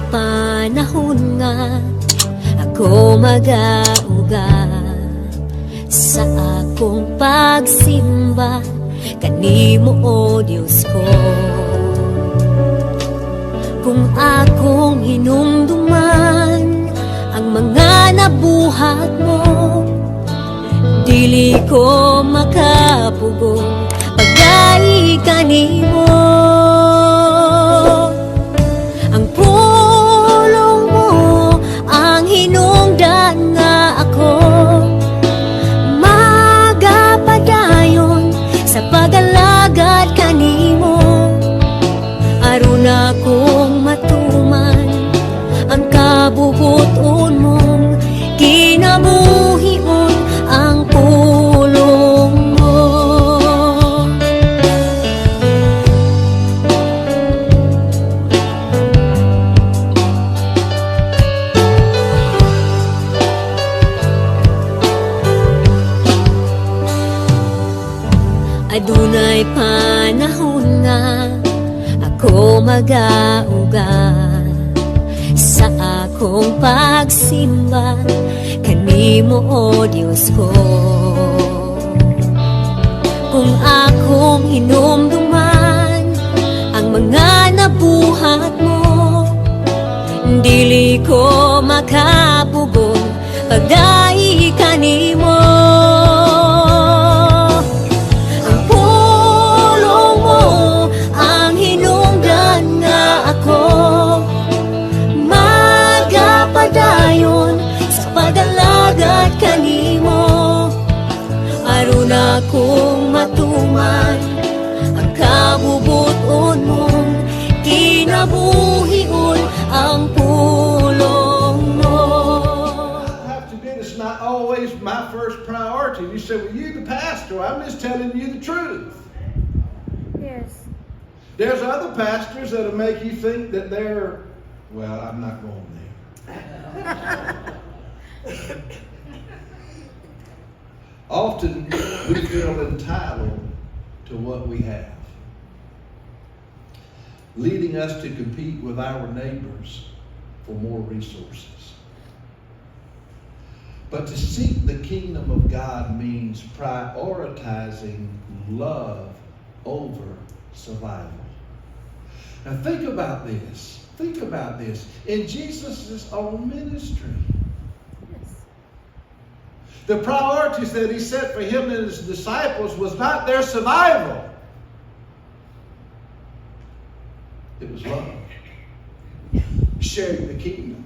Adunay panahon nga ako mag-auga sa akong pagsimba kanimo o Diyos ko. Kung akong hinumduman ang mga nabuhat mo, dili ko makapugong pagdai kanimo. Ang pulong mo ang hinungdan nga ako magapadayon sa pag-alagad kanimo. Aron akong matuman ang kabubuton mong kinabuhion ang pulong mo. Adunay panahon nga ako mag-auga sa akong pagsimba kanimo o Diyos ko. Kung akong hinumduman ang mga nabuhat mo, dili ko makapugong pagdai kanimo. Pag-alagad kanimo, aron akong matuman ang kabubuton mong kinabuhion ang pulong mo. I have to admit, it's not always my first priority. You say, well, you're the pastor. I'm just telling you the truth. Yes. There's other pastors that'll make you think that they're, well, I'm not going there. Often we feel entitled to what we have, leading us to compete with our neighbors for more resources. But to seek the kingdom of God means prioritizing love over survival. Now think about this. Think about this. In Jesus' own ministry, the priorities that he set for him and his disciples was not their survival. It was love. Sharing the kingdom.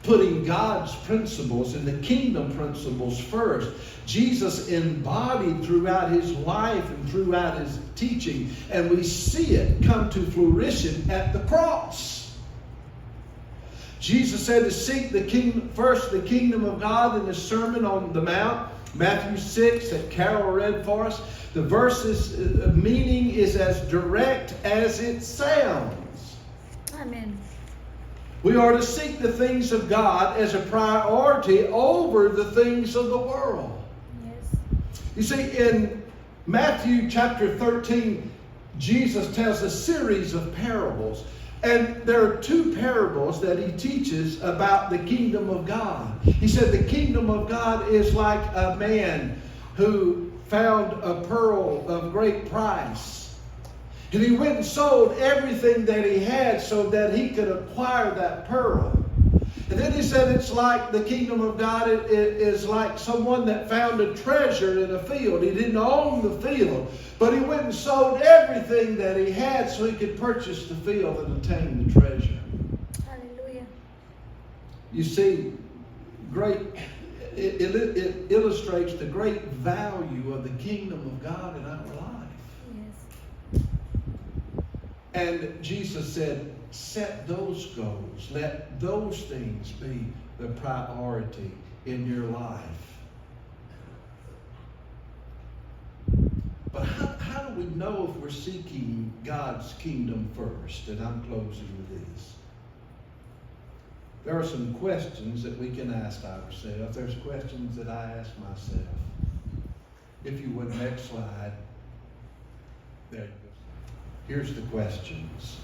Putting God's principles and the kingdom principles first. Jesus embodied throughout his life and throughout his teaching, and we see it come to fruition at the cross. Jesus said to seek the kingdom first, the kingdom of God, in the Sermon on the Mount, Matthew 6 that Carol read for us. The verse's meaning is as direct as it sounds. Amen. We are to seek the things of God as a priority over the things of the world. Yes. You see, in Matthew chapter 13, Jesus tells a series of parables. And there are two parables that he teaches about the kingdom of God. He said the kingdom of God is like a man who found a pearl of great price. And he went and sold everything that he had so that he could acquire that pearl. And then he said it's like the kingdom of God is like someone that found a treasure in a field. He didn't own the field, but he went and sold everything that he had so he could purchase the field and attain the treasure. Hallelujah. You see, it illustrates the great value of the kingdom of God in our life. Yes. And Jesus said, set those goals. Let those things be the priority in your life. But how do we know if we're seeking God's kingdom first? And I'm closing with this. There are some questions that we can ask ourselves. There's questions that I ask myself. If you would, next slide. There you go. Here's the questions.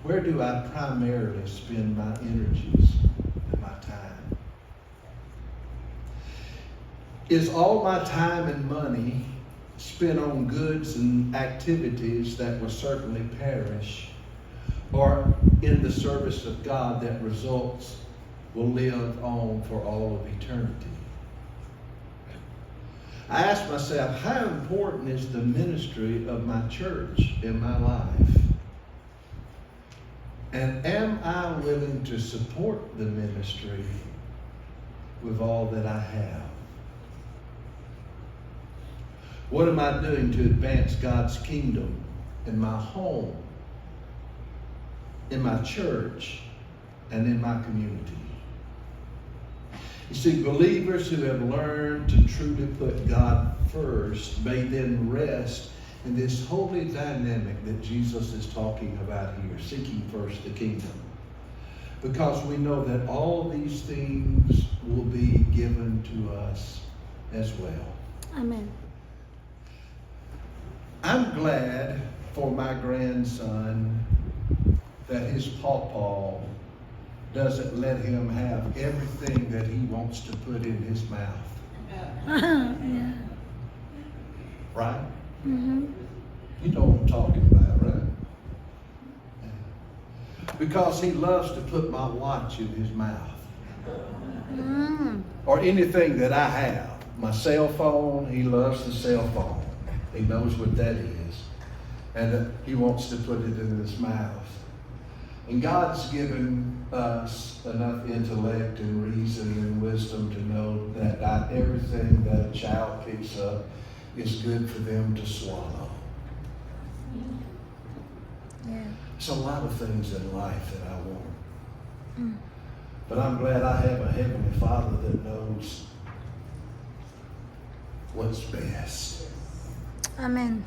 Where do I primarily spend my energies and my time? Is all my time and money spent on goods and activities that will certainly perish, or in the service of God that results will live on for all of eternity? I ask myself, how important is the ministry of my church in my life? And am I willing to support the ministry with all that I have? What am I doing to advance God's kingdom in my home, in my church, and in my community? You see, believers who have learned to truly put God first may then rest in this holy dynamic that Jesus is talking about here, seeking first the kingdom. Because we know that all these things will be given to us as well. Amen. I'm glad for my grandson that his pawpaw doesn't let him have everything that he wants to put in his mouth. Yeah. Right? Mm-hmm. You know what I'm talking about, right? Because he loves to put my watch in his mouth. Mm. Or anything that I have. My cell phone, he loves the cell phone. He knows what that is. And he wants to put it in his mouth. And God's given us enough intellect and reason and wisdom to know that not everything that a child picks up is good for them to swallow. Yeah. There's a lot of things in life that I want. But I'm glad I have a Heavenly Father that knows what's best. Amen.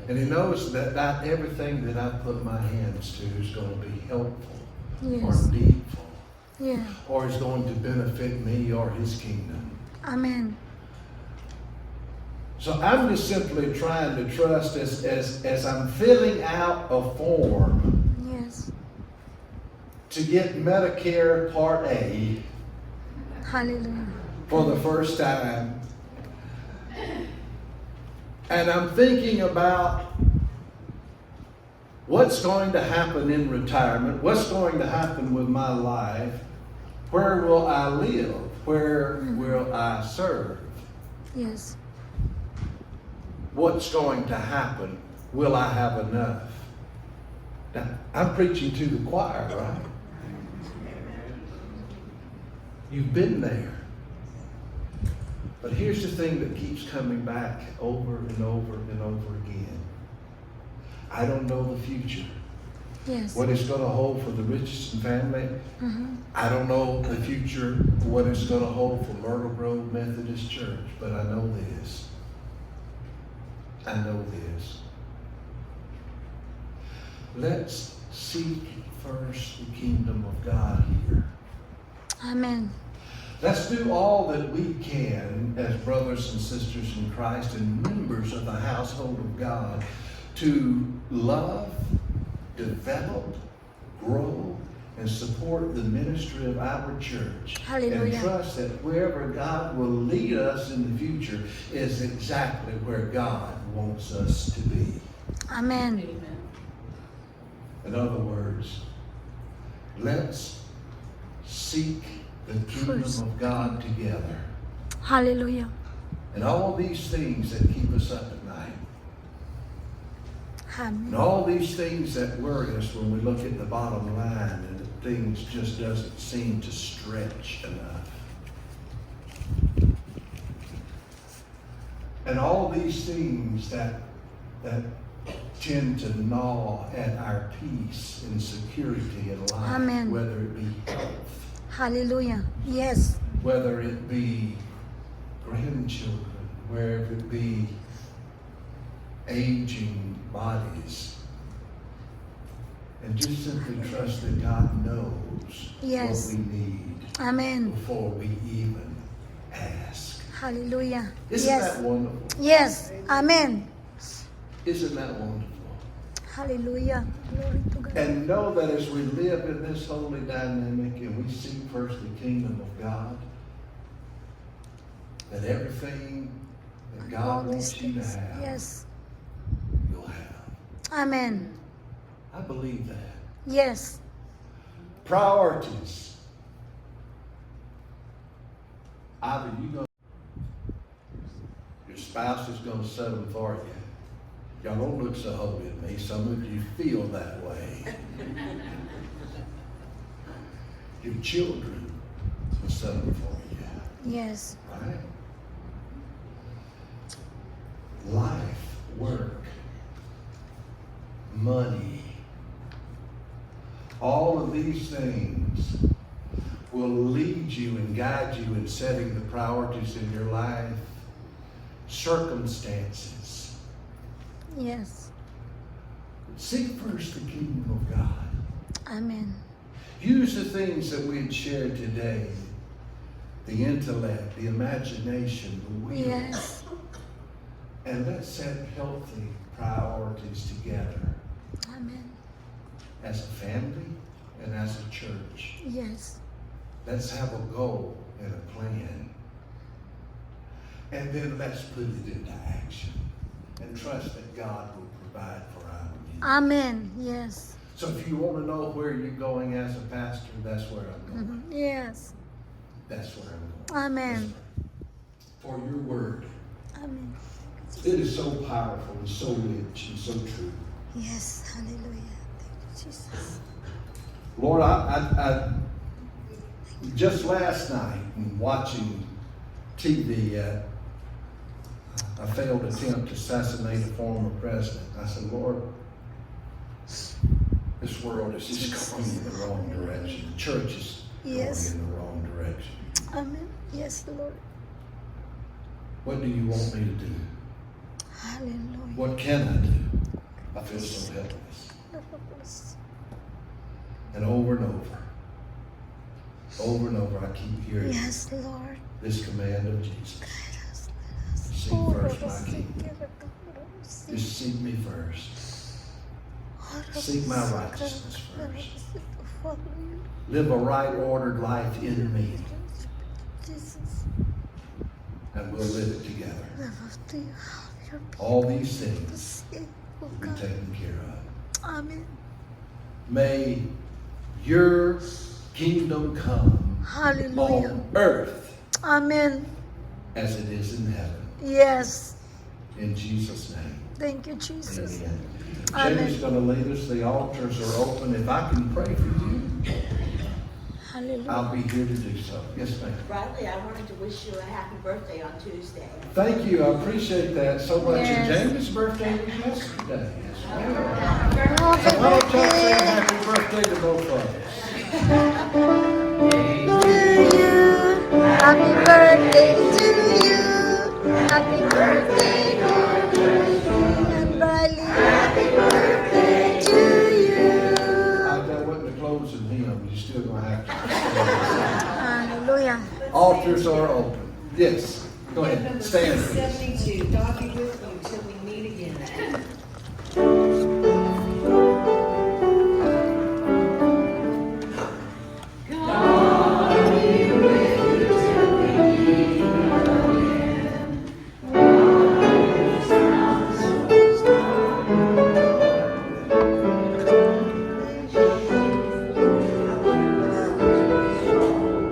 And He knows that not everything that I put my hands to is going to be helpful Yes. or needful Yeah. or is going to benefit me or His kingdom. Amen. So I'm just simply trying to trust as I'm filling out a form Yes. to get Medicare Part A Hallelujah. for the first time. And I'm thinking about what's going to happen in retirement, what's going to happen with my life, where will I live, where will I serve, Yes. what's going to happen, will I have enough? Now, I'm preaching to the choir, right? You've been there. But here's the thing that keeps coming back over and over and over again. I don't know the future. Yes. What it's going to hold for the Richardson family. Mm-hmm. I don't know the future, what it's going to hold for Myrtle Grove Methodist Church. But I know this. I know this. Let's seek first the kingdom of God here. Amen. Let's do all that we can as brothers and sisters in Christ and members of the household of God to love, develop, grow, and support the ministry of our church. Hallelujah. And trust that wherever God will lead us in the future is exactly where God wants us to be. Amen. In other words, let's seek the kingdom First. of God together. Hallelujah. And all these things that keep us up at night. And Amen. all these things that worry us when we look at the bottom line and things just doesn't seem to stretch enough. And all these things that tend to gnaw at our peace and security in life. Amen. Whether it be health, Hallelujah. Yes. whether it be grandchildren, whether it be aging bodies. And just simply trust that God knows Yes. what we need Amen. before we even ask. Hallelujah. Isn't Yes. that wonderful? Yes. Amen. Isn't that wonderful? Hallelujah. Glory to God. And know that as we live in this holy dynamic and we seek first the kingdom of God, that everything that God All wants these you to things. have, Yes. you'll have. Amen. I believe that. Yes. Priorities. Either your spouse is going to set them for you. Y'all don't look so holy at me. Some of you feel that way. Your children will set them for you. Yes. Right? Life, work, money, all of these things will lead you and guide you in setting the priorities in your life. Circumstances. Yes. Seek first the kingdom of God. Amen. Use the things that we had shared today. The intellect, the imagination, the will. Yes. And let's set healthy priorities together Amen. as a family and as a church. Yes. Let's have a goal and a plan. And then let's put it into action and trust that God will provide for our needs. Amen. Yes. So if you want to know where you're going as a pastor, that's where I'm going. Mhm. Yes. That's where I'm going. Amen. For your word. Amen. It is so powerful and so rich and so true. Yes. Hallelujah. Thank you, Jesus. Lord, I just last night in watching TV, a failed attempt to assassinate a former president. I said, Lord, this world is just going in the wrong direction. The church is Yes. going in the wrong direction. Amen. Yes, Lord. What do you want me to do? Hallelujah. What can I do? I feel so helpless. And over, I keep hearing Yes, Lord. this command of Jesus. Seek first my kingdom. Just seek me first. Seek my righteousness first. Live a right ordered life in me, Jesus. and we'll live it together. Your All these things people, will be God. taken care of. Amen. May your kingdom come Hallelujah. on earth Amen. as it is in heaven. Yes. In Jesus' name. Thank you, Jesus. Amen. Amen. Jamie's going to lead us. The altars are open. If I can pray for you, Hallelujah. I'll be here to do so. Yes, ma'am. Bradley, I wanted to wish you a happy birthday on Tuesday. Thank you. I appreciate that so much. Yes. And Jamie's birthday was yesterday. Yes, ma'am. Oh, So why don't y'all say birthday happy birthday to both of us? to you. Happy birthday to you. Happy birthday, Lord. And Bradley. Happy birthday to you. That wasn't the closing hymn. You're still going to have to. Hallelujah. Altars are open. Yes. Go ahead. Stand. 72. God be with you till we meet again.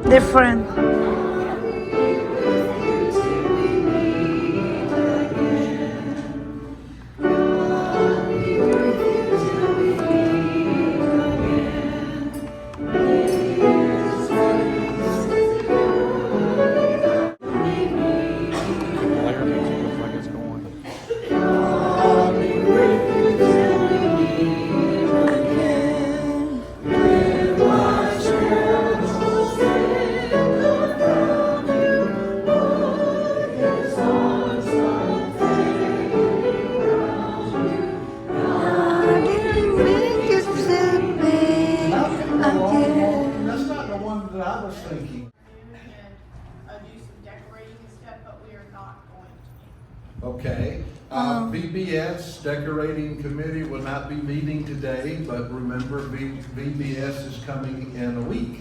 Different. That's not the one that I was thinking. Do some decorating and stuff, but we are not going to. Okay. VBS Decorating Committee will not be meeting today, but remember VBS is coming in a week.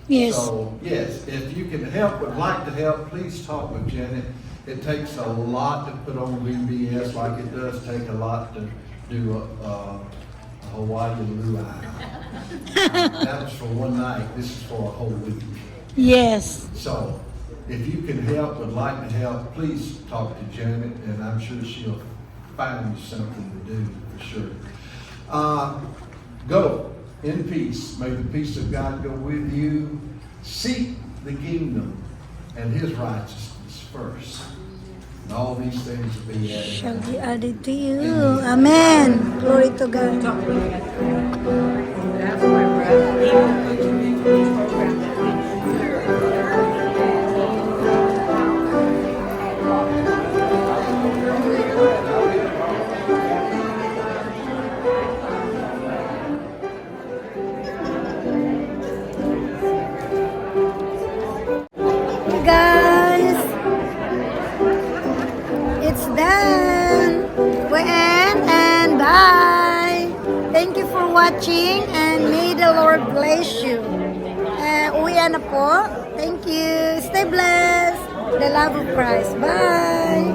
Yes. So, yes, if you can help, would like to help, please talk with Janet. It takes a lot to put on VBS, like it does take a lot to do a Hawaiian luau. That was for one night, this is for a whole week. Yes. So, if you can help, would like to help, please talk to Janet, and I'm sure she'll find you something to do, for sure. Go in peace. May the peace of God go with you. Seek the kingdom and His righteousness first. And all these things will be added. Shall be added to you. Amen. Glory to God. That's my brother. He will put you into the program that Hey guys, it's done. We end and bye. Thank you for watching and may the Lord bless you. Uwian na po. Thank you. Stay blessed. The love of Christ. Bye.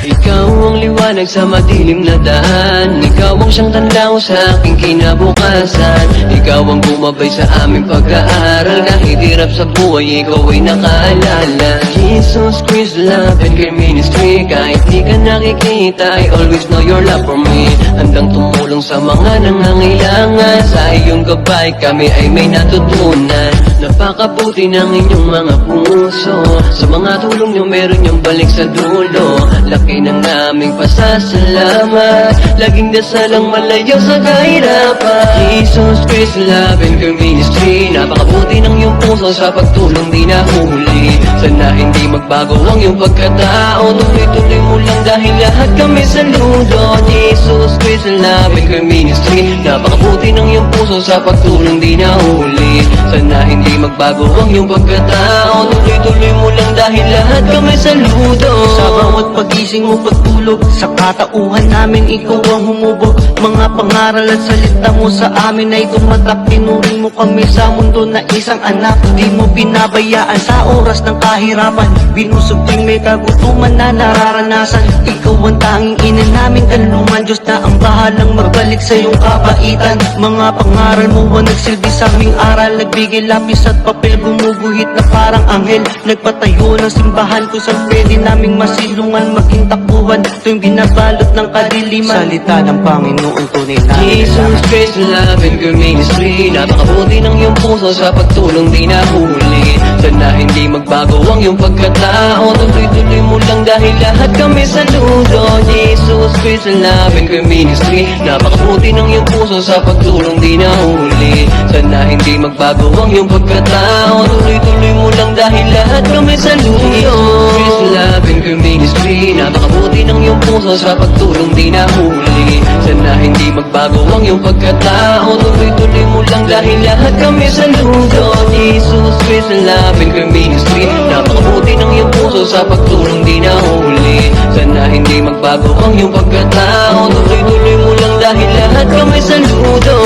Ikaw ang liwanag sa madilim na daan. Ikaw ang siyang tanda ko sa aking kinabukasan. Ikaw ang bumabay sa aming pag-aaral. Kahit hirap sa buhay, ikaw ay nakaalala. Jesus Christ, love and care ministry. Kahit di ka nakikita, I always know your love for me. Handang tumulong sa mga nangangailangan. Sa iyong gabay kami ay may natutunan. Napakabuti ng inyong mga puso. Sa mga tulong nyo meron yung balik sa dulo. Laki ng aming pasasalamat. Laging dasal ang malayo sa kahirapan. Jesus Christ, love and care ministry. Napakabuti ng iyong puso sa pagtulong di nahuli. Sana hindi magbago ang iyong pagkatao. Tuloy-tuloy mo lang dahil lahat kami saludo. Jesus Christ, love and care ministry. Napakabuti ng iyong puso sa pagtulong di nahuli. Sana hindi magbago ang iyong pagkatao. Tuloy-tuloy mo lang dahil lahat kami saludo. Sa bawat pagising mo pagtulog, sa katauhan namin ikaw ang humubog. Mga pangaral at salita mo sa amin ay tumatak. Tinuring mo kami sa mundo na isang anak. Di mo pinabayaan sa oras ng kahirapan. Binusog tuwing may kagutuman na nararanasan. Ikaw ang tanging ina naming kanlungan. Diyos na ang bahalang magbalik sa iyong kabaitan. Mga pangaral mo ang nagsilbi sa aming aral. Nagbigay lapis at papel, gumuguhit na parang anghel. Nagpatayo ng simbahan kung saan pwede naming masilungan. Maging takbuhan tuwing binabalot ng kadiliman. Salita ng Panginoon tunay na Jesus Christ, love and care ministry. Napakabuti ng iyong puso sa pagtulong di nahuli. Sana hindi magbago ang iyong pagkatao. Tuloy-tuloy mo lang dahil lahat kami saludo. Jesus Christ, love and care ministry. Napakabuti ng iyong puso sa pagtulong di nahuli. Sana hindi magbago ang iyong pagkatao. Tuloy-tuloy mo lang dahil lahat kami saludo. Jesus Christ, love and care ministry. Napakabuti ng iyong puso sa pagtulong di nahuli. Sana hindi magbago ang iyong pagkatao. Tuloy-tuloy mo lang dahil lahat kami saludo. Jesus Christ, love and care ministry. Napakabuti ng iyong puso sa pagtulong di nahuli. Sana hindi magbago ang iyong pagkatao. Tuloy-tuloy mo lang dahil lahat kami saludo.